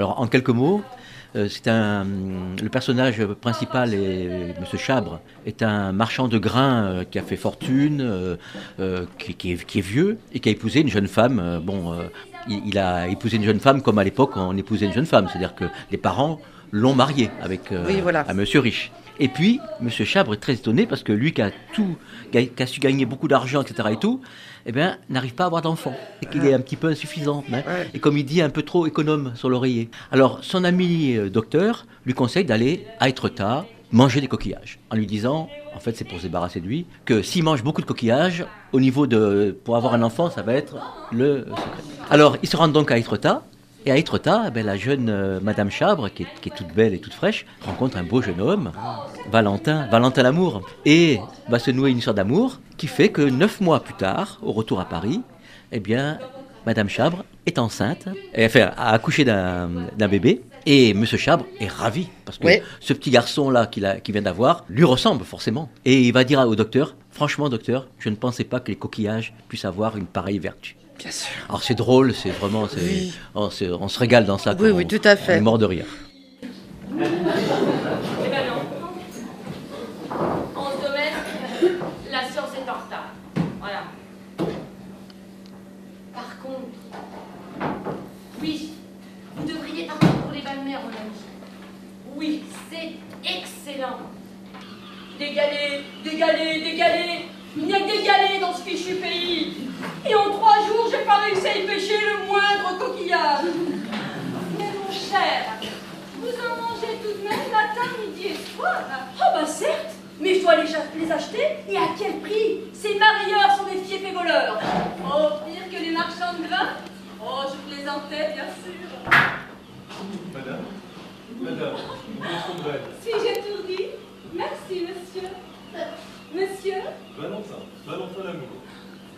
Alors, en quelques mots, le personnage principal, Monsieur Chabre, est un marchand de grains qui a fait fortune, qui est vieux et qui a épousé une jeune femme. Il a épousé une jeune femme comme à l'époque on épousait une jeune femme, c'est-à-dire que les parents l'ont marié avec Oui, voilà. un monsieur riche. Et puis, Monsieur Chabre est très étonné parce que lui qui a su gagner beaucoup d'argent, etc. et tout, eh bien, n'arrive pas à avoir d'enfant. Et qu'il est un petit peu insuffisant. Hein. Ouais. Et comme il dit, un peu trop économe sur l'oreiller. Alors, son ami docteur lui conseille d'aller à Étretat manger des coquillages. En lui disant, en fait, c'est pour se débarrasser de lui, que s'il mange beaucoup de coquillages, pour avoir un enfant, ça va être le secret. Alors, ils se rendent donc à Étretat. Et à Étretat, la jeune Madame Chabre, qui est toute belle et toute fraîche, rencontre un beau jeune homme, Valentin Lamour. Et va se nouer une histoire d'amour qui fait que 9 mois plus tard, au retour à Paris, eh bien, Madame Chabre est enceinte, a accouché d'un bébé. Et Monsieur Chabre est ravi, parce que ce petit garçon-là qu'il vient d'avoir lui ressemble forcément. Et il va dire au docteur, franchement docteur, je ne pensais pas que les coquillages puissent avoir une pareille vertu. Bien sûr. Alors c'est drôle, c'est vraiment, Oui. on se régale dans ça. Oui, tout à fait. On est mort de rire. Eh ben non. En ce domaine, la science est en retard. Voilà. Par contre, oui, vous devriez partir pour les balles-mères, mon ami. Oui, c'est excellent. Des galets. Il n'y a que des galets dans ce fichu pays. Et en 3 jours, j'ai pas réussi à y pêcher le moindre coquillage. Mais mon cher, vous en mangez tout de même matin, midi et soir. Oh bah certes, mais je dois les acheter. Et à quel prix? Ces marieurs sont des fiefs et voleurs. Oh, pire que les marchands de grains. Oh, je plaisantais, bien sûr. Madame, votre nouvelle. Si j'ai tout dit, merci, monsieur. Monsieur Valentin Lamour.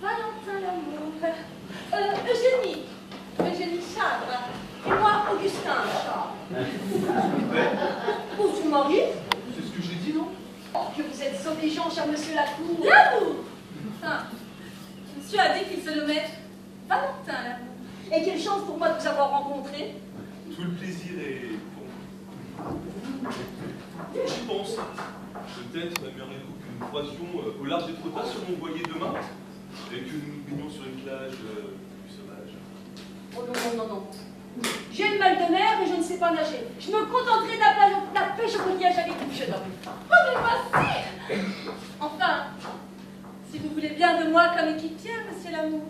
Valentin Lamour. Eugénie Chabre. Et moi, Augustin Chabre. Ou son mari? C'est ce que j'ai dit, non? Oh, que vous êtes obligeant, cher monsieur Lacour. Lamour! Enfin, monsieur a dit qu'il se nommait Valentin Lamour. Et quelle chance pour moi de vous avoir rencontré. Tout le plaisir est pour moi. J'y pense. Peut-être aimeriez-vous que nous croisions au large des trottoirs sur mon voilier demain et que nous nous baignions sur une plage plus sauvage. Oh non. J'ai le mal de mer et je ne sais pas nager. Je me contenterai de la pêche au coquillage avec vous, jeune homme. Oh, mais voici! Enfin, si vous voulez bien de moi comme équipière, monsieur Lamour.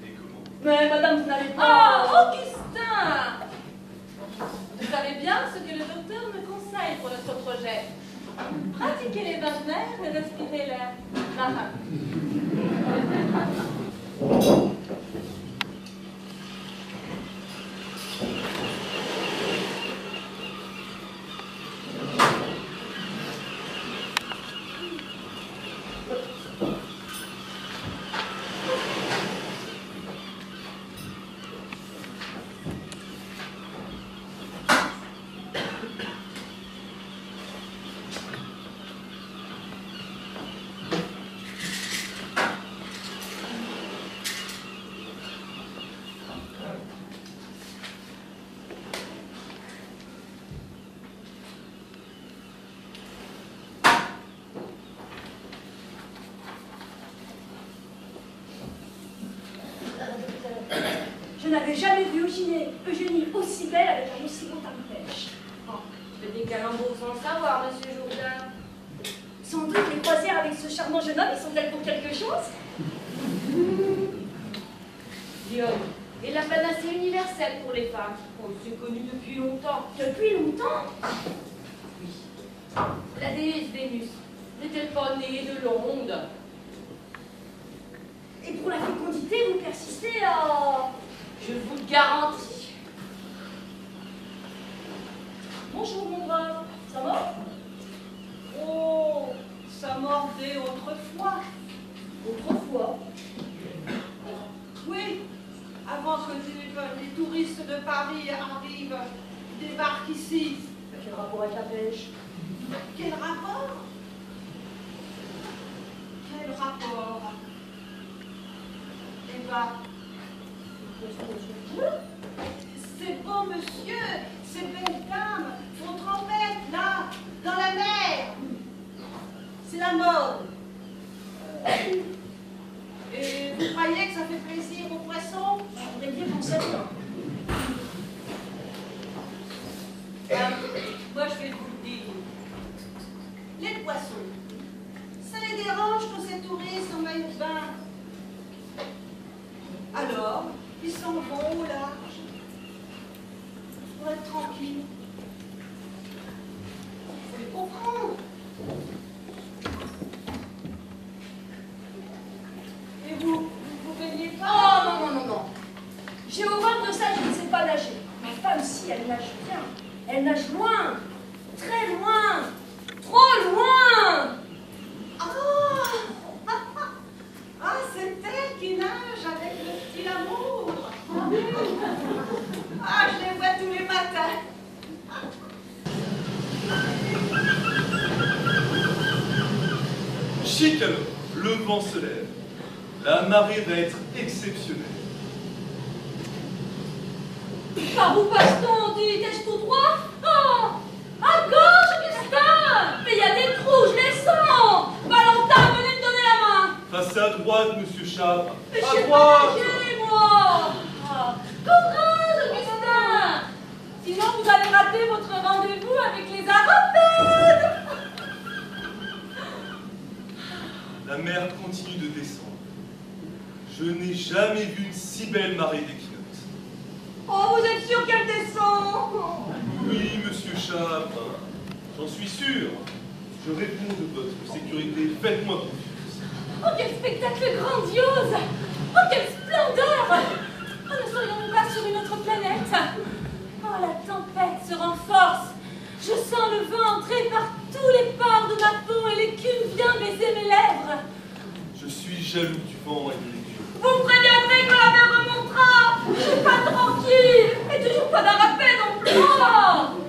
Et comment? Mais madame, vous n'avez pas... Ah, Augustin! Vous savez bien ce que le docteur me conseille pour notre projet. Pratiquez les bains de mer et respirez l'air marin. Je n'avais jamais vu Eugénie aussi belle avec un aussi beau teint de pêche. Oh, je fais des calembours sans le savoir, monsieur Jourdain. Sans doute les croisières avec ce charmant jeune homme, ils sont-elles pour quelque chose? Lyon est la panacée universelle pour les femmes. Oh, c'est connu depuis longtemps. Depuis longtemps? Oui. La déesse Vénus n'est-elle pas née de l'onde? Et pour la fécondité, vous persistez à... Je vous le garantis. Bonjour, mon brave. Ça mord? Oh, ça mordait autrefois. Autrefois? Oui, avant que les touristes de Paris arrivent, débarquent ici. Quel rapport avec la pêche? Quel rapport? Quel rapport? Eh ben, c'est bon, monsieur. chaude. Et vous croyez que ça fait plaisir aux poissons? Je voudrais bien m'en servir. Moi, je vais vous le dire. Les poissons, ça les dérange tous ces touristes en maillot de bain? Alors, ils s'en vont au large pour être tranquilles. Il faut les comprendre. Et vous baignez pas? Oh non, non, non, non. J'ai horreur de ça, je ne sais pas nager. Ma femme, si, elle nage bien. Elle nage loin, très loin, trop loin. Ah, ah, c'est elle qui nage avec le petit amour. Ah, je les vois tous les matins. Chic alors, le vent se lève. La marée va être exceptionnelle. Par où passe-t-on? On dit vitesse tout droit? Oh, à gauche, Augustin. Mais il y a des trous, je les sens. Valentin, venez me donner la main. Passez à droite, monsieur Chabre. Mais je À sais pas droite. nager, moi. Ah, courage, Augustin. Sinon, vous allez rater votre rendez-vous avec les arapèdes. La mer continue de descendre. Je n'ai jamais vu une si belle marée d'équinoxe. Oh, vous êtes sûr qu'elle descend? Oui, monsieur Chabre, j'en suis sûr. Je réponds de votre sécurité, faites-moi confiance. Oh, quel spectacle grandiose. Oh, quelle splendeur. Oh, ne serions-nous pas sur une autre planète? Oh, la tempête se renforce. Je sens le vent entrer par tous les pores de ma peau et l'écume vient baiser mes lèvres. Je suis jaloux du vent et de l'écume. Vous me préviendrez quand la mer remontera. Je suis pas tranquille. Et toujours pas d'arapède non plus. Oh,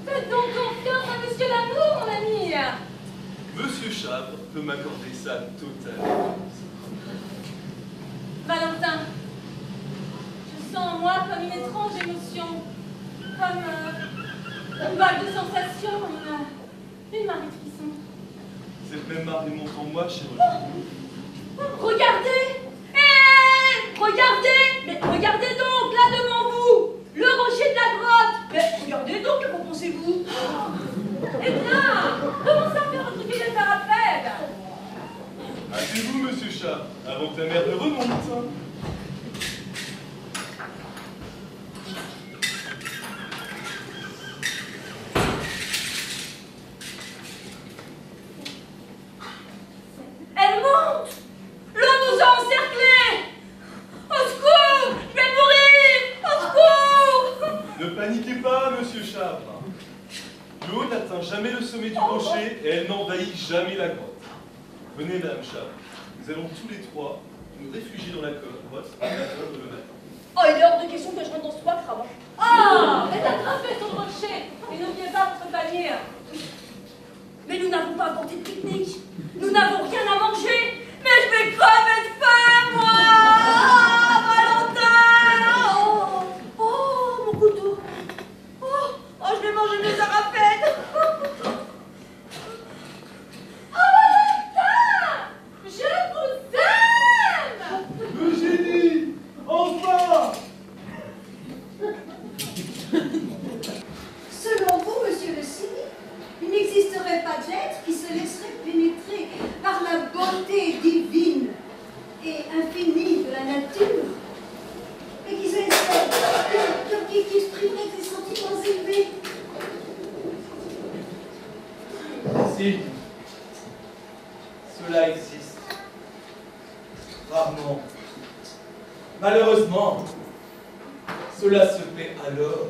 faites donc confiance à Monsieur Lamour, mon ami. Monsieur Chabre peut m'accorder sa totale confiance. Valentin, je sens en moi comme une étrange émotion, comme une vague de sensations, une marée de frissons. Cette même marée monte en moi, chirurgien. Regardez! Hé! Regardez! Mais regardez donc, là devant vous! Le rocher de la grotte! Mais regardez donc, qu'en pensez-vous? Et là! Comment ça fait votre fille de parapède? Hâtez-vous, monsieur Chabre, avant que la mer ne remonte. Elle monte! L'eau nous a encerclés! Au secours! Je vais mourir! Au secours! Ne paniquez pas, monsieur Chabre. L'eau n'atteint jamais le sommet du rocher et elle n'envahit jamais la grotte. Venez, madame Chabre. Nous allons tous les trois nous réfugier dans la grotte à 9h le matin. Oh, il est hors de question que je rentre dans ce poids, crabe. Ah! Mais attrapez son rocher! Et n'oubliez pas votre panier. Mais nous n'avons pas apporté de pique-nique. Nous n'avons rien à manger. Mais je vais crever de faim, moi! Ah, Valentin! Oh! Oh, mon couteau! Oh! Oh, je vais manger mes arapèdes! Oh, Valentin! Je vous aime! Eugénie! Enfin! Selon vous, monsieur le cygne, il n'existerait pas d'être qui se laisserait pénétrer par la beauté divine et infinie de la nature et qui se laisserait, qui exprimerait des sentiments élevés. Si, cela existe. Rarement. Malheureusement, cela se fait alors.